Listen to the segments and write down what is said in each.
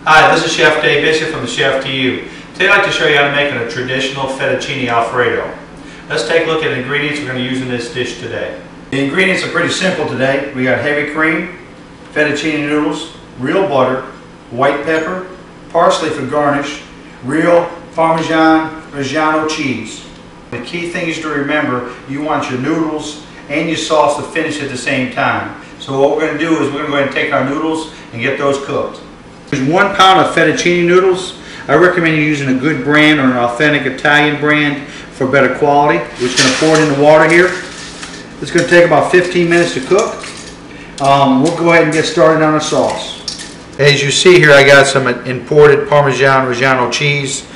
Hi, this is Chef Dave Bishop from the Chef to You. Today I'd like to show you how to make a traditional Fettuccine Alfredo. Let's take a look at the ingredients we're going to use in this dish today. The ingredients are pretty simple today. We got heavy cream, fettuccine noodles, real butter, white pepper, parsley for garnish, real Parmesan Reggiano cheese. The key thing is to remember, you want your noodles and your sauce to finish at the same time. So what we're going to do is we're going to go ahead and take our noodles and get those cooked. There's 1 pound of fettuccine noodles. I recommend you using a good brand or an authentic Italian brand for better quality. We're just going to pour it in the water here. It's going to take about 15 minutes to cook. We'll go ahead and get started on the sauce. As you see here, I got some imported Parmesan Reggiano cheese.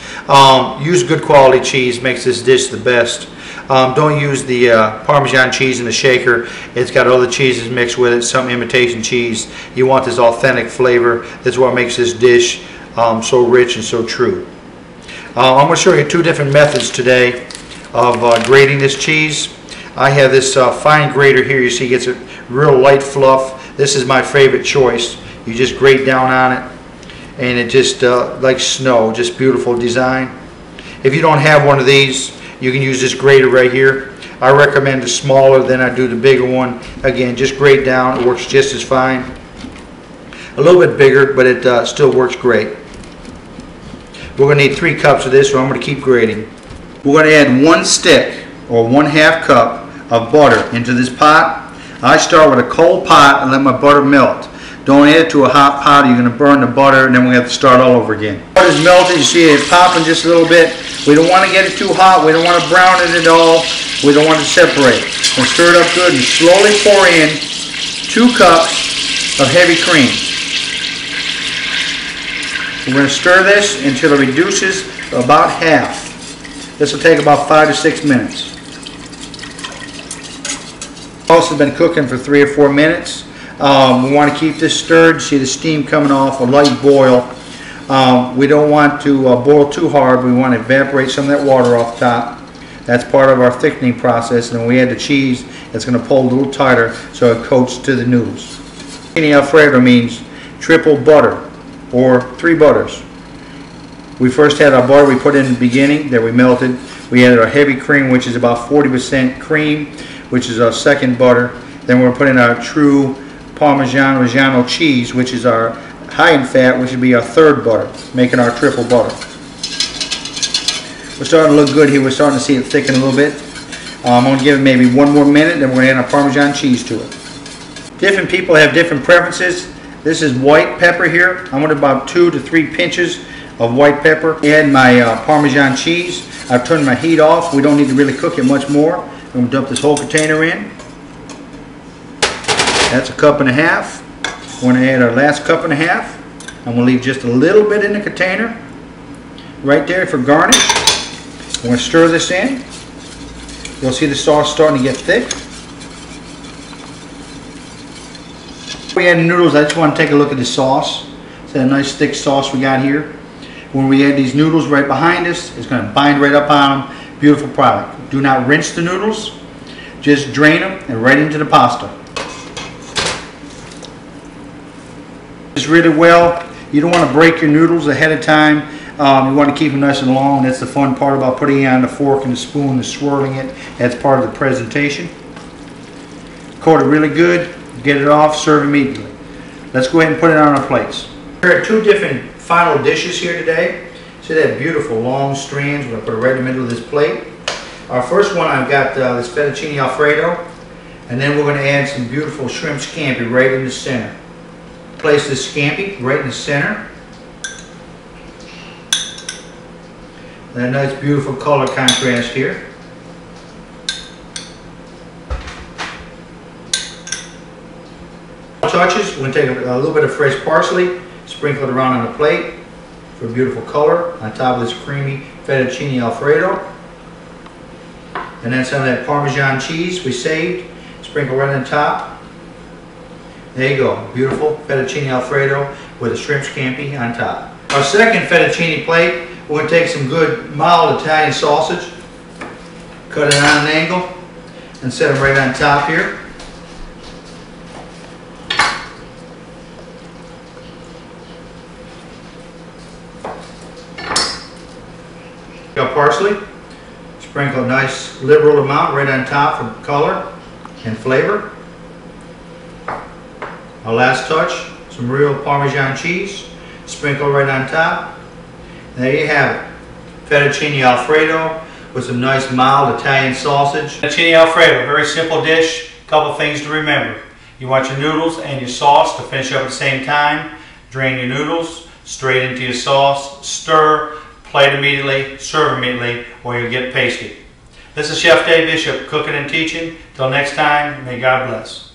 Use good quality cheese, makes this dish the best. Don't use the Parmesan cheese in the shaker. It's got other cheeses mixed with it, some imitation cheese. You want this authentic flavor. That's what makes this dish so rich and so true. I'm going to show you 2 different methods today of grating this cheese. I have this fine grater here. You see, it gets a real light fluff. This is my favorite choice. You just grate down on it, and it just like snow, just beautiful design. If you don't have one of these, you can use this grater right here. I recommend the smaller than I do the bigger one. Again, just grate down. It works just as fine. A little bit bigger, but it still works great. We're going to need 3 cups of this, so I'm going to keep grating. We're going to add 1 stick or 1/2 cup of butter into this pot. I start with a cold pot and let my butter melt. Don't add it to a hot pot, or you're going to burn the butter, and then we have to start all over again. The butter's melted. You see it popping just a little bit. We don't want to get it too hot. We don't want to brown it at all. We don't want it to separate. We'll stir it up good and slowly pour in 2 cups of heavy cream. We're going to stir this until it reduces to about half. This will take about 5 to 6 minutes. The sauce has been cooking for 3 or 4 minutes. We want to keep this stirred. See the steam coming off, a light boil. We don't want to boil too hard. We want to evaporate some of that water off the top. That's part of our thickening process. And when we add the cheese, it's going to pull a little tighter so it coats to the noodles. Fettuccine Alfredo means triple butter or 3 butters. We first had our butter we put in the beginning that we melted. We added our heavy cream, which is about 40% cream, which is our second butter. Then we're putting our true Parmesan Reggiano cheese, which is our high in fat, which would be our 3rd butter, making our triple butter. We're starting to look good here. We're starting to see it thicken a little bit. I'm going to give it maybe 1 more minute, then we're going to add our Parmesan cheese to it. Different people have different preferences. This is white pepper here. I'm going to about 2 to 3 pinches of white pepper. Add my Parmesan cheese. I've turned my heat off. We don't need to really cook it much more. I'm going to dump this whole container in. That's 1.5 cups. We're going to add our last 1.5 cups. I'm going to leave just a little bit in the container right there for garnish. We're going to stir this in. You'll see the sauce starting to get thick. Before we add the noodles, I just want to take a look at the sauce. It's a nice thick sauce we got here. When we add these noodles right behind us, it's going to bind right up on them. Beautiful product. Do not rinse the noodles. Just drain them and right into the pasta. It's really well. You don't want to break your noodles ahead of time. You want to keep them nice and long. That's the fun part about putting it on the fork and the spoon and swirling it. That's part of the presentation. Coat it really good. Get it off. Serve immediately. Let's go ahead and put it on our plates. There are 2 different final dishes here today. See that beautiful long strands? We're going to put it right in the middle of this plate. Our first one, I've got this Fettuccine Alfredo, and then we're going to add some beautiful shrimp scampi right in the center. Place this scampi right in the center. And a nice beautiful color contrast here. Touches, we're going to take a little bit of fresh parsley, sprinkle it around on the plate for a beautiful color on top of this creamy Fettuccine Alfredo. And then some of that Parmesan cheese we saved, sprinkle right on top. There you go, beautiful Fettuccine Alfredo with a shrimp scampi on top. Our second fettuccine plate, we're going to take some good mild Italian sausage, cut it on an angle, and set them right on top here. Sprinkle a nice liberal amount right on top for color and flavor. Our last touch, some real Parmesan cheese. Sprinkle right on top. And there you have it. Fettuccine Alfredo with some nice mild Italian sausage. Fettuccine Alfredo, very simple dish. Couple things to remember. You want your noodles and your sauce to finish up at the same time. Drain your noodles straight into your sauce. Stir, plate immediately, serve immediately, or you'll get pasty. This is Chef Dave Bishop, cooking and teaching. Till next time, may God bless.